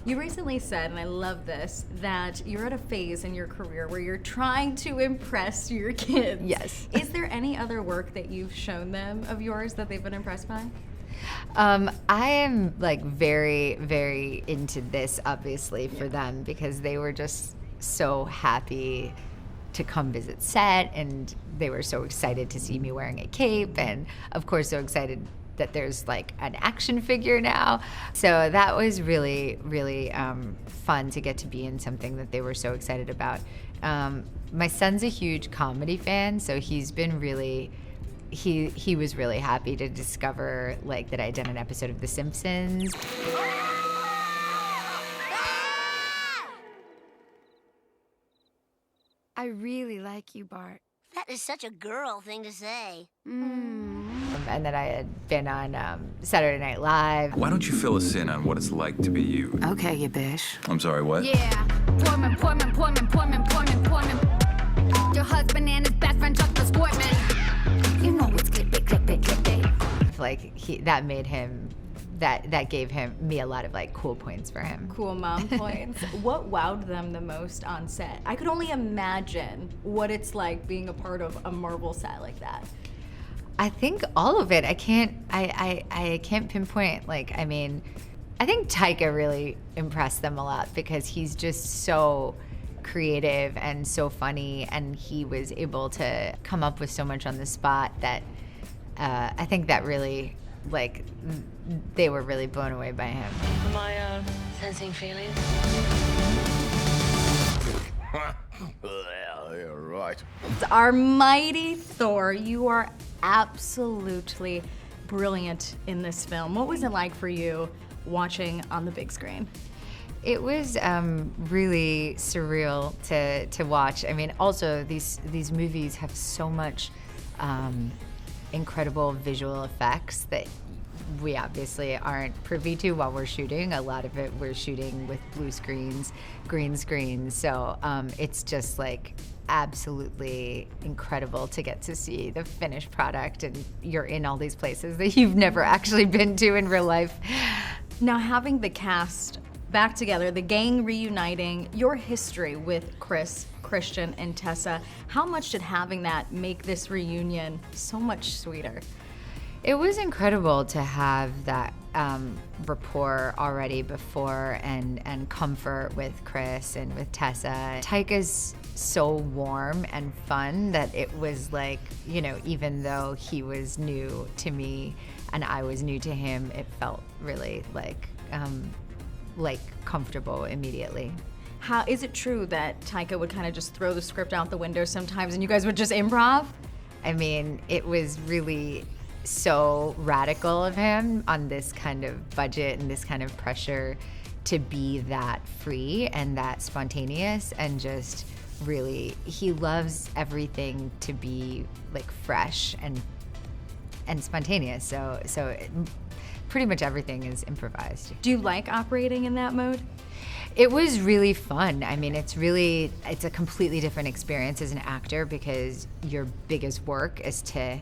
You recently said, and I love this, that you're at a phase in your career where you're trying to impress your kids. Yes. Is there any other work that you've shown them of yours that they've been impressed by? I am like very, very into this, obviously, for them, because they were just so happy to come visit set, and they were so excited to see me wearing a cape, and of course so excited that there's like an action figure now. So that was really, really fun to get to be in something that they were so excited about. My son's a huge comedy fan, so he's been really, he was really happy to discover like that I'd done an episode of The Simpsons. I really like you, Bart. That is such a girl thing to say. And then I had been on Saturday Night Live. Why don't you fill us in on what it's like to be you? Okay, you bish. I'm sorry, what? Yeah. Portman. Your husband and his best friend Chuck the Sportman. You know it's clickbait. Like that made him, that gave me a lot of like cool points for him. Cool mom points. What wowed them the most on set? I could only imagine what it's like being a part of a Marvel set like that. I think all of it. I can't pinpoint. Like, I mean, I think Taika really impressed them a lot because he's just so creative and so funny, and he was able to come up with so much on the spot that I think that really, like, they were really blown away by him. Am I sensing feelings? Well, you're right. Our mighty Thor, you are absolutely brilliant in this film. What was it like for you watching on the big screen? It was really surreal to watch. I mean, also these movies have so much incredible visual effects that we obviously aren't privy to while we're shooting. A lot of it we're shooting with blue screens, green screens. So it's just like absolutely incredible to get to see the finished product, and you're in all these places that you've never actually been to in real life. Now, having the cast back together, the gang reuniting, your history with Chris, Christian, and Tessa, how much did having that make this reunion so much sweeter? It was incredible to have that rapport already before, and comfort with Chris and with Tessa. Taika's so warm and fun that it was like, you know, even though he was new to me and I was new to him, it felt really like comfortable immediately. How is it true that Taika would kind of just throw the script out the window sometimes and you guys would just improv? I mean, it was really so radical of him on this kind of budget and this kind of pressure to be that free and that spontaneous, and just really, he loves everything to be like fresh and spontaneous. So pretty much everything is improvised. Do you like operating in that mode? It was really fun. I mean, it's a completely different experience as an actor, because your biggest work is to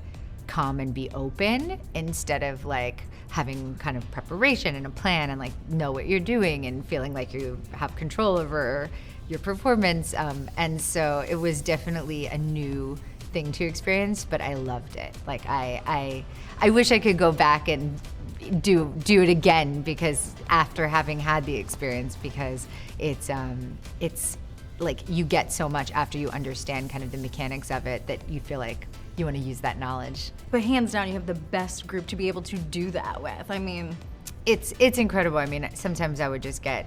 come and be open instead of like having kind of preparation and a plan and like know what you're doing and feeling like you have control over your performance. And so it was definitely a new thing to experience, but I loved it. Like I wish I could go back and do it again, because after having had the experience, because it's like you get so much after you understand kind of the mechanics of it that you feel like you want to use that knowledge. But hands down, you have the best group to be able to do that with. I mean, it's incredible. I mean, sometimes I would just get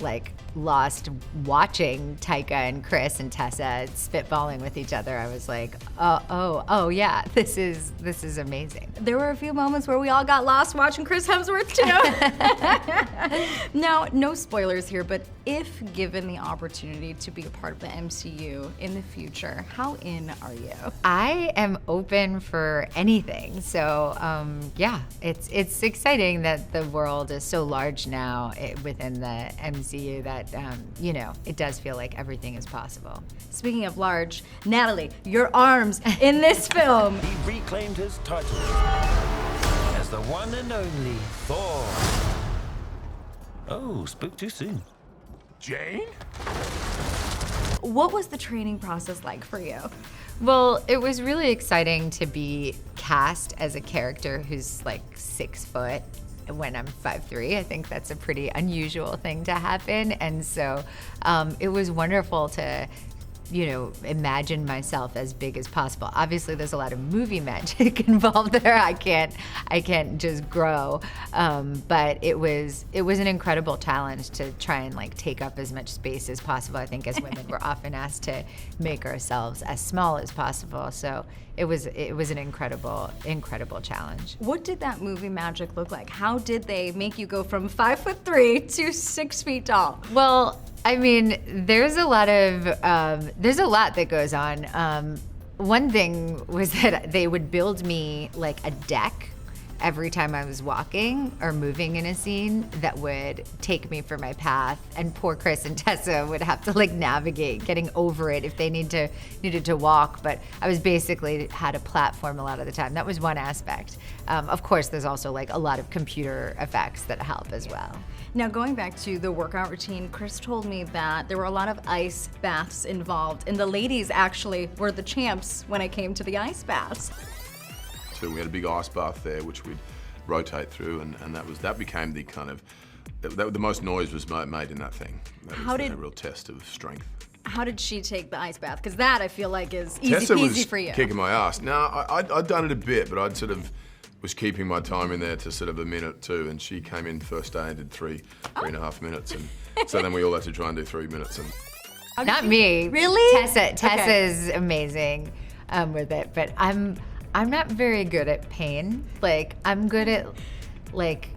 like lost watching Taika and Chris and Tessa spitballing with each other. I was like, oh yeah, this is amazing. There were a few moments where we all got lost watching Chris Hemsworth too. Now, no spoilers here, but if given the opportunity to be a part of the MCU in the future, how in are you? I am open for anything. So yeah, it's exciting that the world is so large now within the MCU that you know, it does feel like everything is possible. Speaking of large, Natalie, your arms in this film. He reclaimed his title as the one and only Thor. Oh, spoke too soon. Jane? What was the training process like for you? Well, it was really exciting to be cast as a character who's like 6 foot when I'm 5'3". I think that's a pretty unusual thing to happen. And so it was wonderful to, imagine myself as big as possible. Obviously, there's a lot of movie magic involved there. I can't just grow. But it was an incredible challenge to try and like take up as much space as possible. I think as women, we're often asked to make ourselves as small as possible. So it was an incredible challenge. What did that movie magic look like? How did they make you go from 5'3" to 6 feet tall? Well, I mean, there's a lot that goes on. One thing was that they would build me like a deck every time I was walking or moving in a scene that would take me for my path, and poor Chris and Tessa would have to like navigate getting over it if they needed to walk. But I was basically had a platform a lot of the time. That was one aspect. Of course, there's also like a lot of computer effects that help as well. Now, going back to the workout routine, Chris told me that there were a lot of ice baths involved, and the ladies actually were the champs when it came to the ice baths. So we had a big ice bath there, which we'd rotate through, and that became the kind of, the most noise was made in that thing. That was a real test of strength. How did she take the ice bath? Because that I feel like is easy Tessa peasy was for you. kicking my ass. No, I'd done it a bit, but I'd sort of was keeping my time in there to sort of a minute too, and she came in first day and did three and a half minutes, and so then we all had to try and do 3 minutes. And Not me. Really? Tessa is amazing with it, but I'm not very good at pain. Like I'm good at like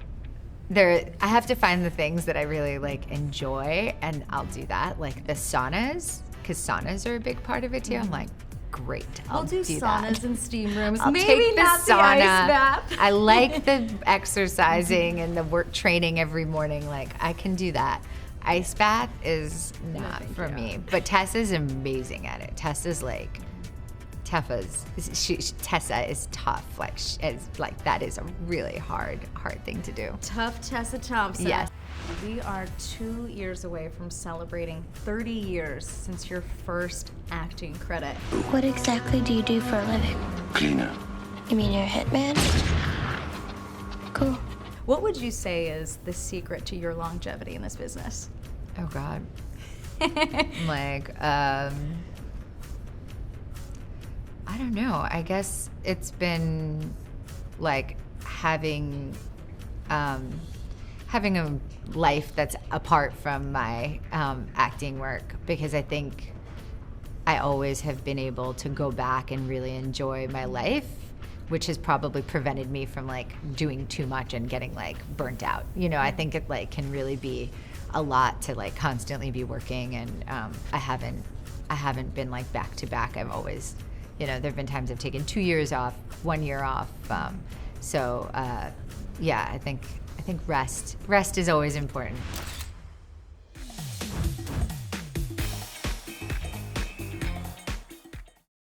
I have to find the things that I really like enjoy, and I'll do that. Like the saunas, because saunas are a big part of it too. I'm like, great, I'll do do saunas that. and steam rooms. I'll Maybe take the not sauna. the ice bath. I like the exercising and the work training every morning. Like I can do that. Ice bath is not for me, but Tessa's amazing at it. Tessa is tough. Like that is a really hard thing to do. Tough Tessa Thompson. Yes. We are 2 years away from celebrating 30 years since your first acting credit. What exactly do you do for a living? Cleaner. You mean you're a hitman? Cool. What would you say is the secret to your longevity in this business? Oh God. Like, I don't know. I guess it's been like having a life that's apart from my acting work, because I think I always have been able to go back and really enjoy my life, which has probably prevented me from like doing too much and getting like burnt out. I think it like can really be a lot to like constantly be working, and I haven't been like back to back. I've always, there've been times I've taken 2 years off, 1 year off. Yeah, I think rest is always important.